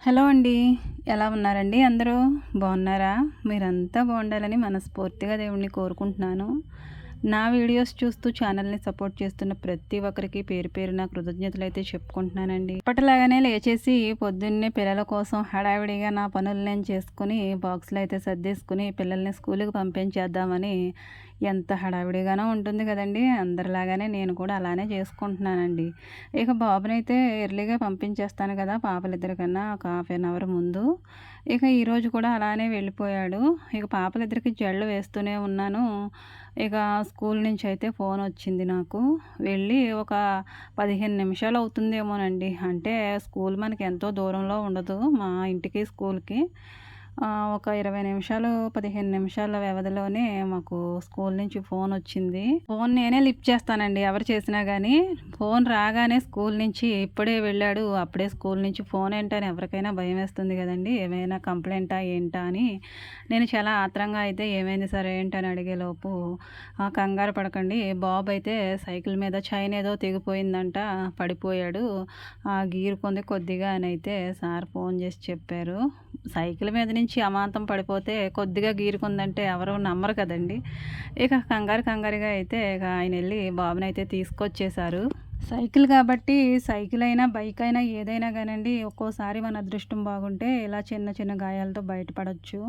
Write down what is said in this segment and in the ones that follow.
Hello అండి. ఎలా ఉన్నారండి అందరూ? బాగున్నారా? మీరంతా బాగుండాలని మనస్ఫూర్తిగా దేవుడిని కోరుకుంటున్నాను. నా వీడియోస్ చూస్తూ ఛానల్‌ని సపోర్ట్ చేస్తున్న ప్రతి ఒక్కరికి పేరు పేరున కృతజ్ఞతలైతే చెప్పుకుంటున్నానండి. ఎప్పటిలాగానే లేచేసి పొద్దున్నే పిల్లల కోసం హడావిడిగా నా పనులు నేను చేసుకొని బాక్స్‌లో అయితే సర్దేసుకొని పిల్లల్ని స్కూలుకి పంపించేద్దామని ఎంత హడావిడిగానో ఉంటుంది కదండీ! అందరిలాగానే నేను కూడా అలానే చేసుకుంటున్నానండి. ఇక బాబునైతే ఎర్లీగా పంపించేస్తాను కదా! పాపలిద్దరికన్నా ఒక హాఫ్ ఎన్ అవర్ ముందు. ఇక ఈరోజు కూడా అలానే వెళ్ళిపోయాడు. ఇక పాపలిద్దరికి జడలు వేస్తూనే ఉన్నాను. ఇక స్కూల్ నుంచి అయితే ఫోనొచ్చింది నాకు. వెళ్ళి ఒక 15 నిమిషాలు అవుతుందేమోనండి. అంటే స్కూల్ మనకి ఎంతో దూరంలో ఉండదు మా ఇంటికి స్కూల్‌కి. ఒక 20 నిమిషాలు, 15 నిమిషాల వ్యవధిలోనే మాకు స్కూల్ నుంచి ఫోనొచ్చింది. ఫోన్ నేనే లిఫ్ట్ చేస్తానండి ఎవరు చేసినా గానీ. ఫోన్ రాగానే స్కూల్ నుంచి ఇప్పుడే వెళ్ళాడు, అప్పుడే స్కూల్ నుంచి ఫోనేంటని ఎవరికైనా భయమేస్తుంది గదండీ! ఏమైనా కంప్లెయింటా ఏంటా అని. నేను చాలా ఆత్రంగా అయితే ఏమైంది సార్ ఏంటని అడిగేలోపు కంగారు పడకండి బాబు అయితే సైకిల్ మీద చైన్ ఏదో తెగిపోయిందంట పడిపోయాడు. గీరుకుంది కొద్దిగా అనైతే సార్ ఫోన్ చేసి చెప్పారు. సైకిల్ మీద నుంచి అమాంతం పడిపోతే కొద్దిగా గీరుకుందంటే ఎవరు నమ్మరు కదండీ! ఇక కంగారుగా అయితే ఇక ఆయనెళ్ళి బాబునైతే తీసుకొచ్చేశారు. సైకిల్ కాబట్టి సైకిల్ అయినా, బైక్ అయినా ఏదైనా గానండి ఒక్కోసారి మన అదృష్టం బాగుంటే ఇలా చిన్న చిన్న గాయాలతో బయటపడొచ్చు.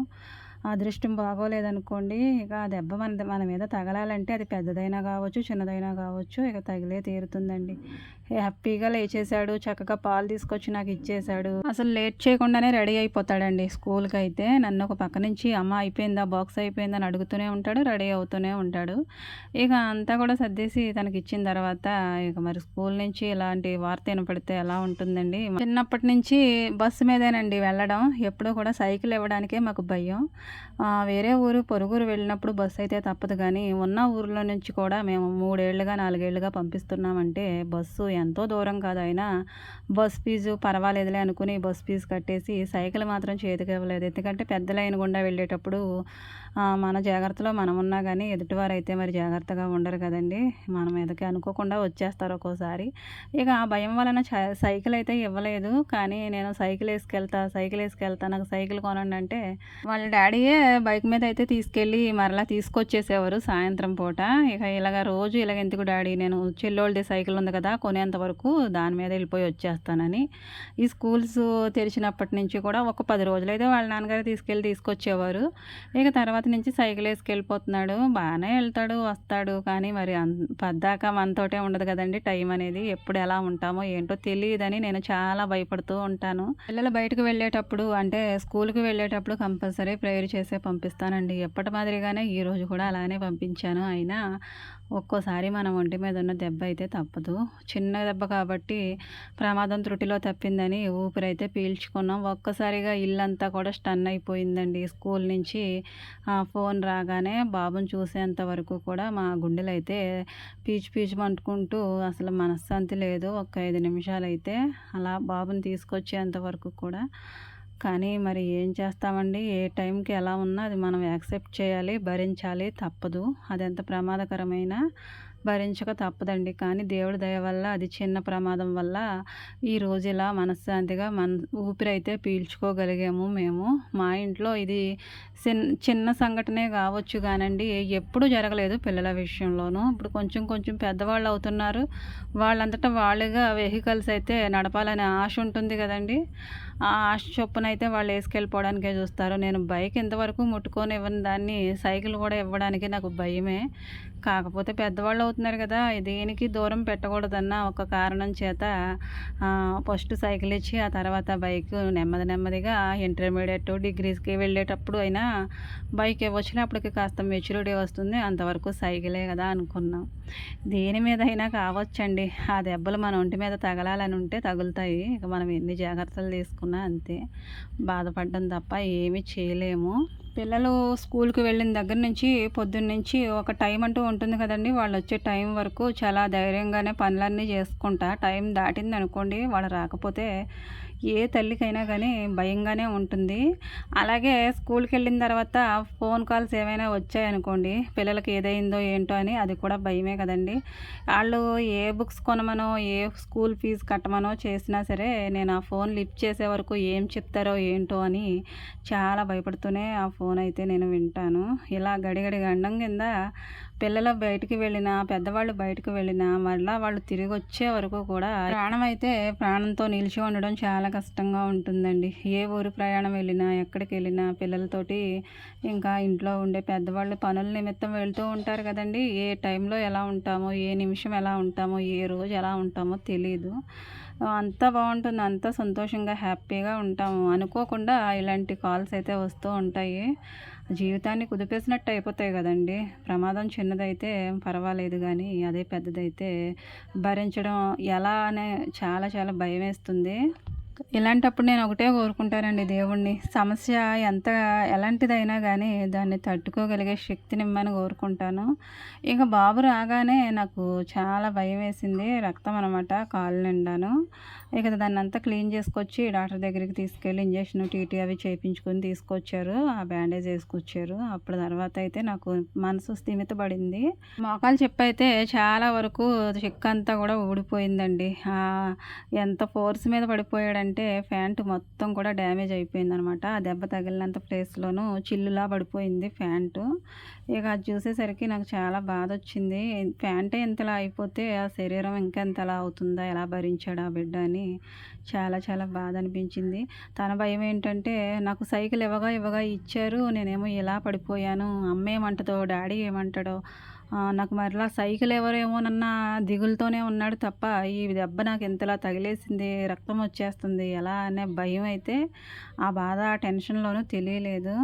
అదృష్టం బాగోలేదనుకోండి ఇక ఆ దెబ్బ మన మీద తగలాలంటే అది పెద్దదైనా గావచ్చు, చిన్నదైనా గావచ్చు ఇక తగిలే తీరుతుందండి. హ్యాపీగా లేచేశాడు. చక్కగా పాలు తీసుకొచ్చి నాకిచ్చేశాడు. అసలు లేట్ చేయకుండానే రెడీ అయిపోతాడండి స్కూల్‌కైతే. నన్ను ఒక పక్క నుంచి అమ్మ అయిపోయిందా? బాక్స్ అయిపోయిందా? అని అడుగుతూనే ఉంటాడు. రెడీ అవుతూనే ఉంటాడు. ఇక అంతా కూడా సర్దేసి తనకిచ్చిన తర్వాత ఇక మరి స్కూల్ నుంచి ఇలాంటి వార్త వినపడితే ఎలా ఉంటుందండి. చిన్నప్పటి నుంచి బస్సు మీదేనండి వెళ్ళడం. ఎప్పుడూ కూడా సైకిల్ ఇవ్వడానికే మాకు భయం. వేరే ఊరు పొరుగురు వెళ్ళినప్పుడు బస్సు అయితే తప్పదు గానీ, ఉన్న ఊర్లో నుంచి కూడా మేము 3 ఏళ్లుగా, 4 ఏళ్లుగా పంపిస్తున్నామంటే బస్సు ఎంతో దూరం కాదు. అయినా బస్ ఫీజు పర్వాలేదులే అనుకుని బస్ ఫీజు కట్టేసి సైకిల్ మాత్రం చేతికివ్వలేదు. ఎందుకంటే పెద్ద లైన్ గుండా వెళ్ళేటప్పుడు మన జాగ్రత్తలో మనం ఉన్నా గానీ ఎదుటివారైతే మరి జాగ్రత్తగా ఉండరు కదండీ! మన మీదకి అనుకోకుండా వచ్చేస్తారు ఒక్కోసారి. ఇక ఆ భయం వలన సైకిల్ అయితే ఇవ్వలేదు. కానీ నేను సైకిల్ ఏసుకెళ్తా నాకు సైకిల్ కొనండి అంటే వాళ్ళ డ్యాడీయే బైక్ మీద అయితే తీసుకెళ్ళి మరలా తీసుకొచ్చేసేవారు సాయంత్రం పూట. ఇక ఇలాగ రోజు ఇలాగ ఎందుకు డ్యాడీ నేను చెల్లోళ్ళది సైకిల్ ఉంది కదా! కొనేంత వరకు దాని మీద వెళ్ళిపోయి వచ్చేస్తానని. ఈ స్కూల్స్ తెరిచినప్పటి నుంచి కూడా ఒక 10 రోజులైతే వాళ్ళ నాన్నగారు తీసుకొచ్చేవారు. ఇక తర్వాత నుంచి సైకిల్ ఏసుకెళ్ళిపోతున్నాడు. బానే వెళ్తాడు, వస్తాడు. కానీ మరి పద్దాక మనతోటే ఉండదు కదండీ టైం అనేది. ఎప్పుడు ఎలా ఉంటామో ఏంటో తెలీదని నేను చాలా భయపడుతూ ఉంటాను. పిల్లలు బయటకు వెళ్ళేటప్పుడు అంటే స్కూల్‌కి వెళ్ళేటప్పుడు కంపల్సరీ ప్రేయర్ చేసే పంపిస్తానండి. ఎప్పటి మాదిరిగానే ఈరోజు కూడా అలానే పంపించాను. అయినా ఒక్కోసారి మన ఒంటి మీద ఉన్న దెబ్బ అయితే తప్పదు. చిన్న దెబ్బ కాబట్టి ప్రమాదం త్రుటిలో తప్పిందని ఊపిరైతే పీల్చుకున్నాం. ఒక్కసారిగా ఇల్లంతా కూడా స్టన్ అయిపోయిందండి. స్కూల్ నుంచి ఫోన్ రాగానే బాబుని చూసేంత వరకు కూడా మా గుండెలైతే పీచుమంటుకుంటూ అసలు మనశ్శాంతి లేదు. ఒక 5 నిమిషాలైతే అలా బాబుని తీసుకొచ్చేంత వరకు కూడా. కానీ మరి ఏం చేస్తామండి? ఏ టైంకి ఎలా ఉన్నా అది మనం యాక్సెప్ట్ చేయాలి, భరించాలి తప్పదు. అదెంత ప్రమాదకరమైనా భరించక తప్పదండి. కానీ దేవుడి దయ వల్ల అది చిన్న ప్రమాదం వల్ల ఈరోజు ఇలా మనశ్శాంతిగా ఊపిరైతే పీల్చుకోగలిగాము మేము. మా ఇంట్లో ఇది చిన్న సంఘటనే కావచ్చు గానండి, ఎప్పుడూ జరగలేదు పిల్లల విషయంలోనూ. ఇప్పుడు కొంచెం కొంచెం పెద్దవాళ్ళు అవుతున్నారు. వాళ్ళంతట వాళ్ళుగా వెహికల్స్ అయితే నడపాలనే ఆశ ఉంటుంది కదండీ! ఆ ఆశ చొప్పునైతే వాళ్ళు ఏసుకెళ్ళిపోవడానికే చూస్తారు. నేను బైక్ ఇంతవరకు ముట్టుకోనివ్వని దాన్ని సైకిల్ కూడా ఇవ్వడానికి నాకు భయమే. కాకపోతే పెద్దవాళ్ళు అవుతున్నారు కదా! దేనికి దూరం పెట్టకూడదన్న ఒక కారణం చేత ఫస్ట్ సైకిల్ ఇచ్చి ఆ తర్వాత బైక్ నెమ్మదిగా ఇంటర్మీడియేట్, డిగ్రీస్‌కి వెళ్ళేటప్పుడు అయినా బైక్ ఇవ్వచ్చులే అప్పటికి కాస్త మెచ్యూరిటీ వస్తుంది. అంతవరకు సైకిలే కదా అనుకున్నాం. దేని మీదైనా కావచ్చండి. ఆ దెబ్బలు మన ఒంటి మీద తగలాలని ఉంటే తగులుతాయి. ఇక మనం ఎన్ని జాగ్రత్తలు తీసుకున్నా అంతే. బాధపడడం తప్ప ఏమీ చేయలేము. పిల్లలు స్కూల్‌కి వెళ్ళిన దగ్గర నుంచి పొద్దున్నుంచి ఒక టైం అంటూ ఉంటుంది కదండీ! వాళ్ళొచ్చే టైం వరకు చాలా ధైర్యంగానే పనులన్నీ చేసుకుంటా. టైం దాటిందనుకోండి వాళ్ళు రాకపోతే ఏ తల్లికైనా కానీ భయంగానే ఉంటుంది. అలాగే స్కూల్కి వెళ్ళిన తర్వాత ఫోన్ కాల్స్ ఏమైనా వచ్చాయనుకోండి, పిల్లలకి ఏదైందో ఏంటో అని అది కూడా భయమే కదండి. వాళ్ళు ఏ బుక్స్ కొనమనో ఏ స్కూల్ ఫీజు కట్టమనో చేసినా సరే నేను ఆ ఫోన్ లిఫ్ట్ చేసే వరకు ఏం చెప్తారో ఏంటో అని చాలా భయపడుతూనే ఆ ఫోన్ అయితే నేను వింటాను. ఇలా గడిగడి గండం కింద పిల్లలు బయటికి వెళ్ళినా, పెద్దవాళ్ళు బయటకు వెళ్ళినా మళ్ళా వాళ్ళు తిరిగి వచ్చే వరకు కూడా ప్రాణం అయితే ప్రాణంతో నిలిచి ఉండడం చాలా కష్టంగా ఉంటుందండి. ఏ ఊరు ప్రయాణం వెళ్ళినా, ఎక్కడికి వెళ్ళినా పిల్లలతోటి ఇంకా ఇంట్లో ఉండే పెద్దవాళ్ళు పనుల నిమిత్తం వెళ్తూ ఉంటారు కదండీ. ఏ టైంలో ఎలా ఉంటామో, ఏ నిమిషం ఎలా ఉంటామో, ఏ రోజు ఎలా ఉంటామో తెలీదు. అంతా బాగుంటుంది. అంతా సంతోషంగా, హ్యాపీగా ఉంటాము. అనుకోకుండా ఇలాంటి కాల్స్ అయితే వస్తూ ఉంటాయి. జీవితాన్ని కుదిపేసినట్టు అయిపోతాయి కదండీ. ప్రమాదం చిన్నదైతే పర్వాలేదు గానీ, అదే పెద్దదైతే భరించడం ఎలా అనే చాలా చాలా భయమేస్తుంది. ఇలాంటప్పుడు నేను ఒకటే కోరుకుంటానండి దేవుడిని. సమస్య ఎంత ఎలాంటిదైనా గానీ దాన్ని తట్టుకోగలిగే శక్తినిమ్మని కోరుకుంటాను. ఇక బాబు రాగానే నాకు చాలా భయమేసింది. రక్తం అనమాట కాళ్ళు నిండాను. ఇక దాన్నంతా క్లీన్ చేసుకొచ్చి డాక్టర్ దగ్గరికి తీసుకెళ్ళి ఇంజెక్షన్, టీటీ అవి చేయించుకొని తీసుకొచ్చారు. ఆ బ్యాండేజ్ ఏసుకొచ్చారు. అప్పుడు తర్వాత అయితే నాకు మనసు స్థిమితపడింది. మోకాలు చెప్పైతే చాలా వరకు చెక్కంతా కూడా ఊడిపోయిందండి. ఎంత ఫోర్స్ మీద పడిపోయాడంటే ప్యాంటు మొత్తం కూడా డ్యామేజ్ అయిపోయిందనమాట. ఆ దెబ్బ తగిలినంత ప్లేస్‌లోనూ చిల్లులా పడిపోయింది ప్యాంటు. ఇక అది చూసేసరికి నాకు చాలా బాధొచ్చింది. ప్యాంటే ఇంతలా అయిపోతే ఆ శరీరం ఇంకెంతలా అవుతుందా? ఎలా భరించాడు ఆ బిడ్డ అని చాలా చాలా బాధ అనిపించింది. తన భయం ఏంటంటే నాకు సైకిల్ ఇవ్వగా ఇచ్చారు. నేనేమో ఇలా పడిపోయాను. అమ్మేమంటదో, డాడీ ఏమంటాడో, నాకు మరలా సైకిల్ ఎవరేమోనన్న దిగులుతోనే ఉన్నాడు తప్ప, ఈ దెబ్బ నాకు ఇంతలా తగిలేసింది, రక్తం వచ్చేస్తుంది ఎలా అనే భయం అయితే ఆ బాధ, ఆ టెన్షన్‌లోనూ తెలియలేదు.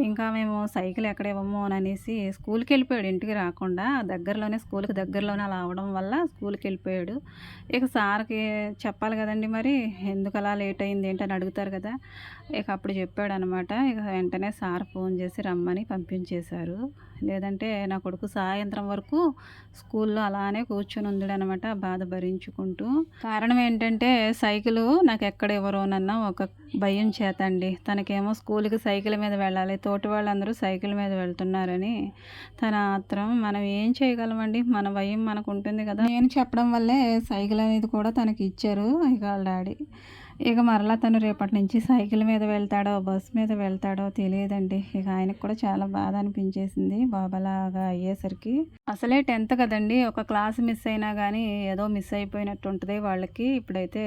ఇంకా మేము సైకిల్ ఎక్కడ ఇవ్వమోననేసి స్కూల్‌కెళ్ళిపోయాడు ఇంటికి రాకుండా. స్కూల్‌కి దగ్గరలోనే అలా అవ్వడం వల్ల స్కూల్‌కెళ్ళిపోయాడు. ఇక సార్‌కి చెప్పాలి కదండీ మరి, ఎందుకలా లేట్ అయింది ఏంటి అని అడుగుతారు కదా! ఇక అప్పుడు చెప్పాడనమాట. ఇక వెంటనే సార్ ఫోన్ చేసి రమ్మని పంపించేశారు. లేదంటే నా కొడుకు సాయంత్రం వరకు స్కూల్లో అలానే కూర్చొని ఉన్నాడనమాట బాధ భరించుకుంటూ. కారణం ఏంటంటే సైకిలు నాకెక్కడ ఇవ్వరోనన్న ఒక భయం చేత అండి. తనకేమో స్కూల్‌కి సైకిల్ మీద వెళ్ళాలి. తోటి వాళ్ళందరూ సైకిల్ మీద వెళ్తున్నారని తన ఆత్రం. మనం ఏం చేయగలమండి? మన భయం మనకుంటుంది కదా! నేను చెప్పడం వల్లే సైకిల్ అనేది కూడా తనకి ఇచ్చారు ఇక వాళ్ళ డాడీ. ఇక మరలా తను రేపటి నుంచి సైకిల్ మీద వెళ్తాడో, బస్ మీద వెళ్తాడో తెలియదండి. ఇక ఆయనకు కూడా చాలా బాధ అనిపించేసింది బాబులాగా అయ్యేసరికి. అసలే 10థ్ కదండీ! ఒక క్లాస్ మిస్ అయినా గానీ ఏదో మిస్ అయిపోయినట్టు ఉంటది వాళ్ళకి. ఇప్పుడైతే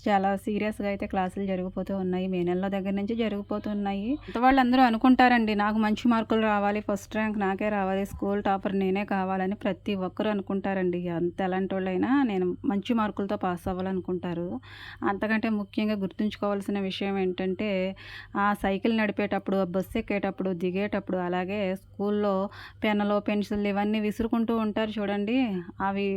చాలా సీరియస్‌గా అయితే క్లాసులు జరిగిపోతూ ఉన్నాయి. మే నెలలో దగ్గర నుంచి జరిగిపోతున్నాయి. వాళ్ళందరూ అనుకుంటారండి, నాకు మంచి మార్కులు రావాలి, ఫస్ట్ ర్యాంక్ నాకే రావాలి, స్కూల్ టాపర్ నేనే కావాలని ప్రతి ఒక్కరు అనుకుంటారండి. ఎంత ఎలాంటోళ్ళైనా నేను మంచి మార్కులతో పాస్ అవ్వాలనుకుంటారు. అంతకంటే ముఖ్యంగా గుర్తుంచుకోవాల్సిన విషయం ఏంటంటే, ఆ సైకిల్ నడిపేటప్పుడు, ఆ బస్సు ఎక్కేటప్పుడు, దిగేటప్పుడు, అలాగే స్కూల్లో పెన్నులు, పెన్సిళ్ళు ఇవన్నీ విసురుకుంటూ ఉంటారు చూడండి. అవి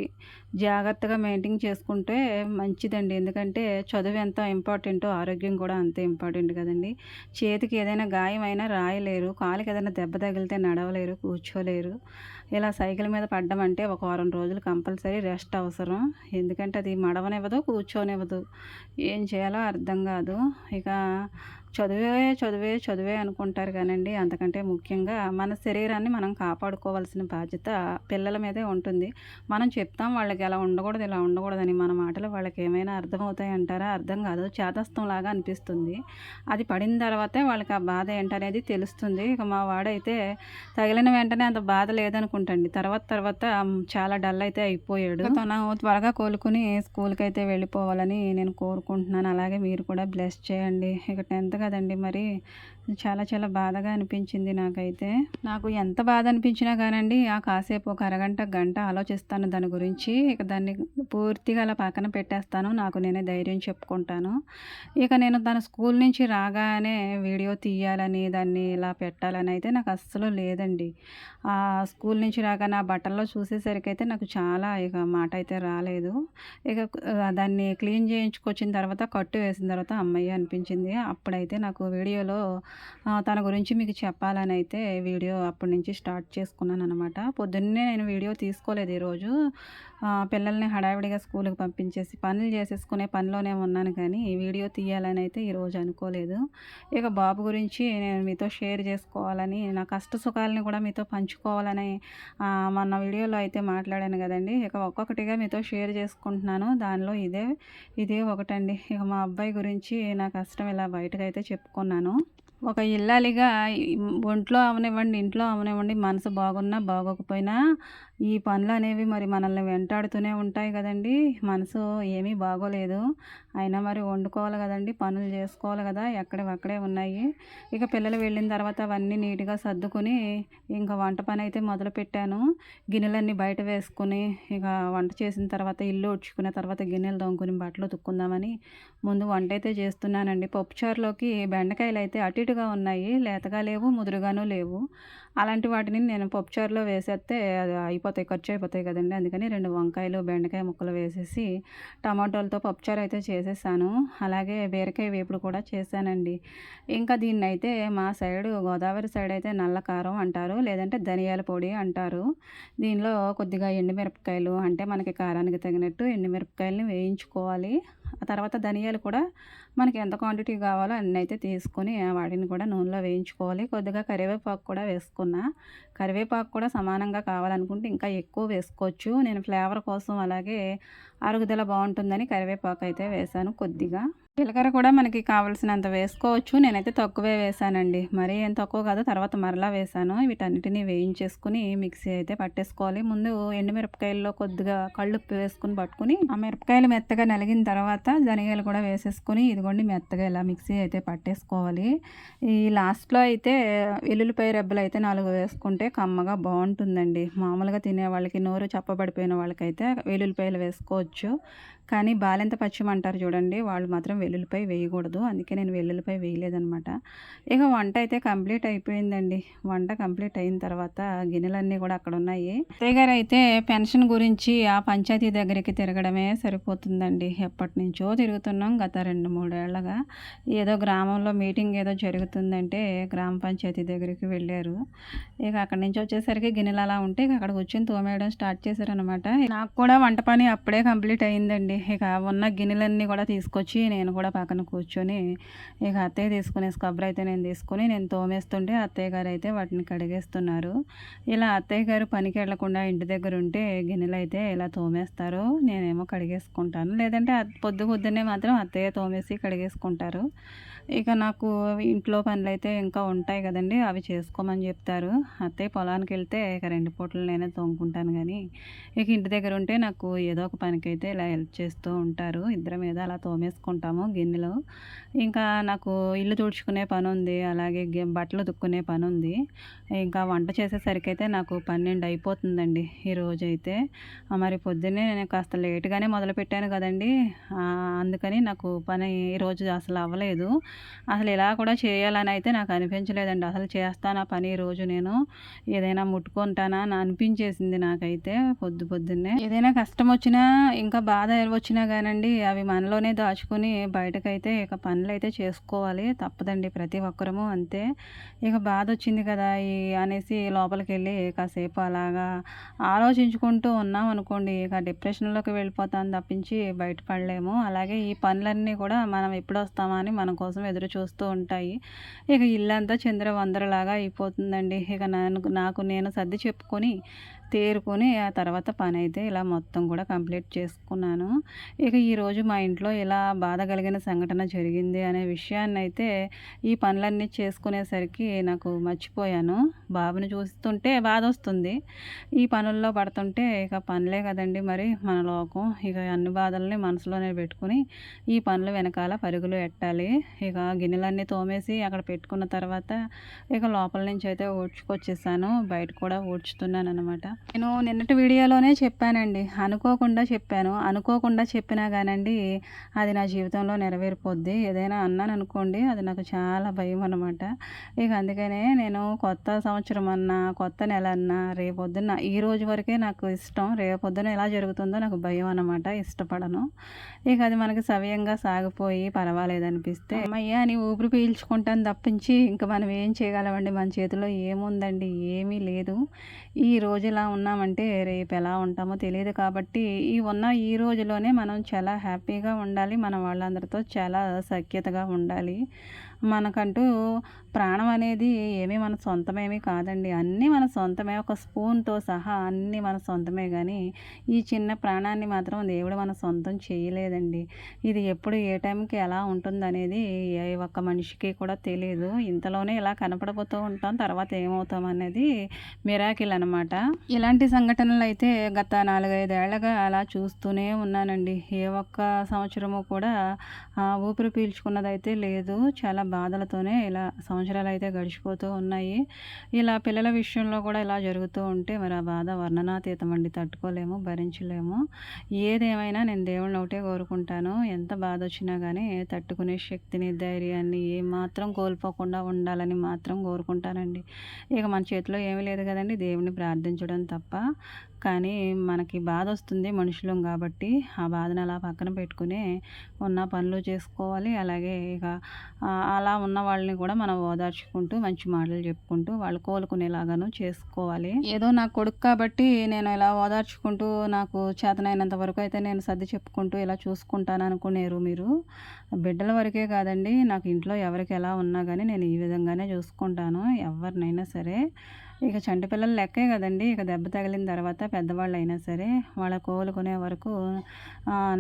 జాగ్రత్తగా మెయింటైన్ చేసుకుంటే మంచిదండి. ఎందుకంటే చదువు ఎంత ఇంపార్టెంటో ఆరోగ్యం కూడా అంతే ఇంపార్టెంట్ కదండీ. చేతికి ఏదైనా గాయమైనా రాయలేరు. కాలుకి ఏదైనా దెబ్బ తగిలితే నడవలేరు, కూర్చోలేరు. ఇలా సైకిల్ మీద పడ్డం అంటే ఒక వారం రోజులు కంపల్సరీ రెస్ట్ అవసరం. ఎందుకంటే అది మడవనివ్వదు, కూర్చోనివ్వదు. ఏం చేయాలో అర్థం కాదు. ఇక చదువే అనుకుంటారు కానండి, అంతకంటే ముఖ్యంగా మన శరీరాన్ని మనం కాపాడుకోవాల్సిన బాధ్యత పిల్లల మీదే ఉంటుంది. మనం చెప్తాం వాళ్ళకి అలా ఉండకూడదు, ఇలా ఉండకూడదని. మన మాటలు వాళ్ళకి ఏమైనా అర్థమవుతాయి అంటారా? అర్థం కాదు. చేదస్తంలాగా అనిపిస్తుంది. అది పడిన తర్వాతే వాళ్ళకి ఆ బాధ ఏంటనేది తెలుస్తుంది. ఇక మా వాడైతే తగిలిన వెంటనే అంత బాధ లేదనుకుంటండి. తర్వాత చాలా డల్ అయితే అయిపోయాడు. తను త్వరగా కోలుకొని స్కూల్‌కైతే వెళ్ళిపోవాలని నేను కోరుకుంటున్నాను. అలాగే మీరు కూడా బ్లెస్ చేయండి. ఇక 10th కదండీ మరి, చాలా చాలా బాధగా అనిపించింది నాకైతే. నాకు ఎంత బాధ అనిపించినా కానండి, కాసేపు ఒక అరగంట, గంట ఆలోచిస్తాను దాని గురించి. ఇక దాన్ని పూర్తిగా అలా పక్కన పెట్టేస్తాను. నాకు నేనే ధైర్యం చెప్పుకుంటాను. ఇక నేను తను స్కూల్ నుంచి రాగానే వీడియో తీయాలని, దాన్ని ఇలా పెట్టాలని అయితే నాకు అస్సలు లేదండి. స్కూల్ నుంచి రాగానే ఆ బట్టల్లో చూసేసరికైతే నాకు చాలా ఇక మాట అయితే రాలేదు. ఇక దాన్ని క్లీన్ చేయించుకొచ్చిన తర్వాత, కట్టు వేసిన తర్వాత హమ్మయ్య అనిపించింది. అప్పుడైతే అయితే నాకు వీడియోలో తన గురించి మీకు చెప్పాలని అయితే వీడియో అప్పటి నుంచి స్టార్ట్ చేసుకున్నాననమాట. పొద్దున్నే నేను వీడియో తీసుకోలేదు ఈరోజు. పిల్లల్ని హడావిడిగా స్కూలుకి పంపించేసి పనులు చేసేసుకునే పనిలోనే ఉన్నాను కానీ ఈ వీడియో తీయాలని అయితే ఈరోజు అనుకోలేదు. ఇక బాబు గురించి నేను మీతో షేర్ చేసుకోవాలని, నా కష్ట సుఖాలని కూడా మీతో పంచుకోవాలని మొన్న వీడియోలో అయితే మాట్లాడాను కదండి. ఇక ఒక్కొక్కటిగా మీతో షేర్ చేసుకుంటున్నాను. దానిలో ఇదే ఒకటండి. ఇక మా అబ్బాయి గురించి నా కష్టం ఇలా బయటకైతే చెప్పుకున్నాను. ఒక ఇల్లాలిగా ఒంట్లో అవనివ్వండి, ఇంట్లో అవనివ్వండి, మనసు బాగున్నా బాగోకపోయినా ఈ పనులనేవి మరి మనల్ని వెంటాడుతూనే ఉంటాయి కదండీ. మనసు ఏమీ బాగోలేదు. అయినా మరి వండుకోవాలి కదండీ, పనులు చేసుకోవాలి కదా, ఎక్కడివక్కడే ఉన్నాయి. ఇక పిల్లలు వెళ్ళిన తర్వాత అవన్నీ నీట్‌గా సర్దుకొని ఇంకా వంట పనైతే మొదలుపెట్టాను. గిన్నెలన్నీ బయట వేసుకొని, ఇక వంట చేసిన తర్వాత ఇల్లు ఊడ్చుకున్న తర్వాత గిన్నెలు తోముకొని బట్టలు ఉతుక్కుందామని ముందు వంటైతే చేస్తున్నానండి. పప్పుచారులోకి బెండకాయలైతే అటు ఇటుగా ఉన్నాయి. లేతగా లేవు, ముదురుగాను లేవు. అలాంటి వాటిని నేను పప్పుచారులో వేసేస్తే అది అయిపోతాయి, ఖర్చు అయిపోతాయి కదండీ. అందుకని 2 వంకాయలు, బెండకాయ ముక్కలు వేసేసి టమాటోలతో పప్పుచారు అయితే చేసేసాను. అలాగే బీరకాయ వేపుడు కూడా చేశానండి. ఇంకా దీన్నైతే మా సైడు గోదావరి సైడ్ అయితే నల్ల కారం అంటారు. లేదంటే ధనియాల పొడి అంటారు. దీనిలో కొద్దిగా ఎండుమిరపకాయలు, అంటే మనకి కారానికి తగినట్టు ఎండుమిరపకాయలని వేయించుకోవాలి. ఆ తర్వాత ధనియాలు కూడా మనకి ఎంత క్వాంటిటీ కావాలో అన్నైతే తీసుకొని వాటిని కూడా నూనెలో వేయించుకోవాలి. కొద్దిగా కరివేపాకు కూడా వేసుకున్నా. కరివేపాకు కూడా సమానంగా కావాలనుకుంటే ఇంకా ఎక్కువ వేసుకోవచ్చు. నేను ఫ్లేవర్ కోసం అలాగే అరుగుదల బాగుంటుందని కరివేపాకు అయితే వేశాను కొద్దిగా. జీలకర్ర కూడా మనకి కావాల్సినంత వేసుకోవచ్చు. నేనైతే తక్కువే వేశానండి. మరీ ఏం తక్కువ కాదు. తర్వాత మరలా వేశాను. వీటన్నిటిని వేయించేసుకుని మిక్సీ అయితే పట్టేసుకోవాలి. ముందు ఎండుమిరపకాయల్లో కొద్దిగా కళ్ళుప్పు వేసుకుని పట్టుకుని ఆ మిరపకాయలు మెత్తగా నలిగిన తర్వాత ధనియాలు కూడా వేసేసుకుని ఇదిగోండి మెత్తగా ఇలా మిక్సీ అయితే పట్టేసుకోవాలి. ఈ లాస్ట్లో అయితే వెల్లుల్లిపాయ రెబ్బలు అయితే 4 వేసుకుంటే కమ్మగా బాగుంటుందండి. మామూలుగా తినే వాళ్ళకి, నోరు చప్పబడిపోయిన వాళ్ళకైతే వెల్లుల్లిపాయలు వేసుకోవచ్చు. కానీ బాలెంత పచ్చిమ అంటారు చూడండి, వాళ్ళు మాత్రం వెల్లుల్లిపాయ వేయకూడదు. అందుకే నేను వెల్లుల్లిపాయ వేయలేదనమాట. ఇక వంట అయితే కంప్లీట్ అయిపోయిందండి. వంట కంప్లీట్ అయిన తర్వాత గిన్నెలన్నీ కూడా అక్కడ ఉన్నాయి. అత్తయ్య గారు అయితే పెన్షన్ గురించి ఆ పంచాయతీ దగ్గరికి తిరగడమే సరిపోతుందండి. ఎప్పటి నుంచో తిరుగుతున్నాం, గత 2-3 ఏళ్ళగా. ఏదో గ్రామంలో మీటింగ్ ఏదో జరుగుతుందంటే గ్రామ పంచాయతీ దగ్గరికి వెళ్ళారు. ఇక అక్కడి నుంచి వచ్చేసరికి గిన్నెలు అలా ఉంటే ఇక అక్కడ కూర్చొని తోమేయడం స్టార్ట్ చేశారనమాట. నాకు కూడా వంట పని అప్పుడే కంప్లీట్ అయిందండి. ఇక ఉన్న గిన్నెలన్నీ కూడా తీసుకొచ్చి నేను కూడా పక్కన కూర్చొని ఇక అత్తయ్య తీసుకునే స్క్రబ్బర్ అయితే నేను తీసుకొని నేను తోమేస్తుంటే అత్తయ్య గారు అయితే వాటిని కడిగేస్తున్నారు. ఇలా అత్తయ్య గారు పనికి వెళ్లకుండా ఇంటి దగ్గర ఉంటే గిన్నెలు అయితే ఇలా తోమేస్తారు, నేనేమో కడిగేసుకుంటాను. లేదంటే పొద్దున్నే మాత్రం అత్తయ్య తోమేసి కడిగేసుకుంటారు. ఇక నాకు ఇంట్లో పనులైతే ఇంకా ఉంటాయి కదండీ, అవి చేసుకోమని చెప్తారు. అత్తయ్య పొలానికి వెళ్తే ఇక 2 పూటలు నేనే తోముకుంటాను కానీ ఇక ఇంటి దగ్గర ఉంటే నాకు ఏదో ఒక పనికైతే ఇలా హెల్ప్ చేస్తూ ఉంటారు. ఇద్దరం మీద అలా తోమేసుకుంటాము గిన్నెలు. ఇంకా నాకు ఇల్లు తుడుచుకునే పని ఉంది, అలాగే బట్టలు ఉతుక్కునే పని ఉంది. ఇంకా వంట చేసేసరికి అయితే నాకు 12 అయిపోతుందండి ఈరోజైతే. మరి పొద్దున్నే నేను కాస్త లేట్గానే మొదలుపెట్టాను కదండీ, అందుకని నాకు పని ఈరోజు అసలు అవ్వలేదు. అసలు ఇలా కూడా చేయాలని అయితే నాకు అనిపించలేదండి. అసలు చేస్తానా పని ఈరోజు నేను, ఏదైనా ముట్టుకుంటానా అని అనిపించేసింది నాకైతే. పొద్దున్నే ఏదైనా కష్టం వచ్చినా, ఇంకా బాధ వచ్చినా కానండి, అవి మనలోనే దాచుకుని బయటకైతే ఇక పనులైతే చేసుకోవాలి. తప్పదండి, ప్రతి ఒక్కరము అంతే. ఇక బాధ వచ్చింది కదా అనేసి లోపలికి వెళ్ళి కాసేపు అలాగా ఆలోచించుకుంటూ ఉన్నాం అనుకోండి, ఇక డిప్రెషన్లోకి వెళ్ళిపోతాను తప్పించి బయటపడలేము. అలాగే ఈ పనులన్నీ కూడా మనం ఎప్పుడు వస్తామా అని మన కోసం ఎదురు చూస్తూ ఉంటాయి. ఇక ఇల్లంతా చిందరవందరలాగా అయిపోతుందండి. ఇక నాకు నేను సర్ది చెప్పుకొని తేరుకొని ఆ తర్వాత పని అయితే ఇలా మొత్తం కూడా కంప్లీట్ చేసుకున్నాను. ఇక ఈరోజు మా ఇంట్లో ఇలా బాధ కలిగిన సంఘటన జరిగింది అనే విషయాన్ని అయితే ఈ పనులన్నీ చేసుకునేసరికి నాకు మర్చిపోయాను. బాబుని చూస్తుంటే బాధ వస్తుంది, ఈ పనుల్లో పడుతుంటే ఇక పనులే కదండి మరి మన లోకం. ఇక అన్ని బాధల్ని మనసులోనే పెట్టుకుని ఈ పనులు వెనకాల పరుగులు పెట్టాలి. ఇక గిన్నెలన్నీ తోమేసి అక్కడ పెట్టుకున్న తర్వాత ఇక లోపల నుంచి అయితే ఊడ్చుకొచ్చేసాను, బయట కూడా ఊడ్చుతున్నాను అనమాట. నేను నిన్నటి వీడియోలోనే చెప్పానండి, అనుకోకుండా చెప్పాను. అనుకోకుండా చెప్పినా కానండి అది నా జీవితంలో నెరవేరిపోద్ది. ఏదైనా అన్నాను అనుకోండి, అది నాకు చాలా భయం అనమాట. ఇక అందుకనే నేను కొత్త సంవత్సరం అన్నా, కొత్త నెల అన్నా, రేపొద్దున్న ఈ రోజు వరకే నాకు ఇష్టం. రేపొద్దున ఎలా జరుగుతుందో నాకు భయం అనమాట, ఇష్టపడను. ఇక అది మనకి సవ్యంగా సాగిపోయి పర్వాలేదనిపిస్తే అమ్మయ్య అని ఊపిరి పీల్చుకుంటాను తప్పించి ఇంక మనం ఏం చేయగలమండి? మన చేతిలో ఏముందండి? ఏమీ లేదు. ఈ రోజు ఇలా ఉన్నామంటే రేపు ఎలా ఉంటామో తెలియదు కాబట్టి ఈ రోజులోనే మనం చాలా హ్యాపీగా ఉండాలి. మన వాళ్ళందరితో చాలా సఖ్యతగా ఉండాలి. మనకంటూ ప్రాణం అనేది ఏమీ మన సొంతమేమీ కాదండి. అన్నీ మన సొంతమే. ఒక స్పూన్‌తో సహా అన్నీ మన సొంతమే గానీ, ఈ చిన్న ప్రాణాన్ని మాత్రం దేవుడు మన సొంతం చేయలేదండి. ఇది ఎప్పుడు ఏ టైంకి ఎలా ఉంటుందనేది ఏ ఒక్క మనిషికి కూడా తెలీదు. ఇంతలోనే ఇలా కనపడబోతూ ఉంటాం. తర్వాత ఏమవుతాం అనేది మిరాకిల్ అనమాట. ఇలాంటి సంఘటనలైతే గత 4, 5 ఏళ్లుగా అలా చూస్తూనే ఉన్నానండి. ఏ ఒక్క సంవత్సరము కూడా ఊపిరి పీల్చుకున్నదైతే లేదు. చాలా బాధలతోనే ఇలా సంవత్సరాలైతే గడిచిపోతూ ఉన్నాయి. ఇలా పిల్లల విషయంలో కూడా ఇలా జరుగుతూ ఉంటే మరి ఆ బాధ వర్ణనాతీతమండి. తట్టుకోలేము, భరించలేము. ఏదేమైనా నేను దేవుడిని ఒకటే కోరుకుంటాను. ఎంత బాధొచ్చినా గానీ తట్టుకునే శక్తిని, ధైర్యాన్ని ఏమాత్రం కోల్పోకుండా ఉండాలని మాత్రం కోరుకుంటానండి. ఇక మన చేతిలో ఏమీ లేదు కదండీ! దేవుడిని ప్రార్థించడం తప్ప. కానీ మనకి బాధొస్తుంది, మనుషులం కాబట్టి ఆ బాధను అలా పక్కన పెట్టుకుని ఉన్న పనులు చేసుకోవాలి. అలాగే ఇక అలా ఉన్న వాళ్ళని కూడా మనం ఓదార్చుకుంటూ మంచి మాటలు చెప్పుకుంటూ వాళ్ళు కోలుకునేలాగాను చేసుకోవాలి. ఏదో నా కొడుకు కాబట్టి నేను ఇలా ఓదార్చుకుంటూ నాకు చేతనైనంత వరకు అయితే నేను సర్ది చెప్పుకుంటూ ఇలా చూసుకుంటాను అనుకునేరు మీరు. బిడ్డల వరకే కాదండి, నాకు ఇంట్లో ఎవరికి ఎలా ఉన్నా కానీ నేను ఈ విధంగానే చూసుకుంటాను ఎవరినైనా సరే. ఇక చంటి పిల్లలు లెక్కే కదండీ! ఇక దెబ్బ తగిలిన తర్వాత పెద్దవాళ్ళైనా సరే వాళ్ళ కోలుకునే వరకు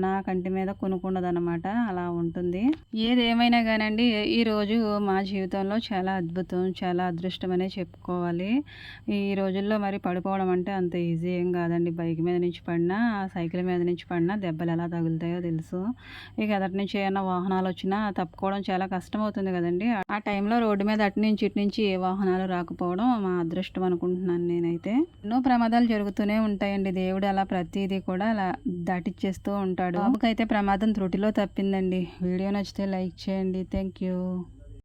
నా కంటి మీద కునుకుండదనమాట. అలా ఉంటుంది. ఏదేమైనా గానండి ఈరోజు మా జీవితంలో చాలా అద్భుతం, చాలా అదృష్టమనే చెప్పుకోవాలి. ఈ రోజుల్లో మరి పడిపోవడం అంటే అంత ఈజీ ఏం కాదండి. బైక్ మీద నుంచి పడినా, సైకిల్ మీద నుంచి పడినా దెబ్బలు ఎలా తగులుతాయో తెలుసు. ఇక ఎదటి నుంచి ఏమన్నా వాహనాలొచ్చినా తప్పుకోవడం చాలా కష్టమవుతుంది కదండీ! ఆ టైంలో రోడ్డు మీద అటు నుంచి ఇటు నుంచి ఏ వాహనాలు రాకపోవడం మా అదృష్టం అనుకుంటున్నాను నేనైతే. ఎన్నో ప్రమాదాలు జరుగుతూనే ఉంటాయండి. దేవుడు అలా ప్రతీదీ కూడా అలా దాటిచ్చేస్తూ ఉంటాడు. బాబుకైతే ప్రమాదం త్రుటిలో తప్పిందండి. వీడియో నచ్చితే లైక్ చేయండి. Thank you.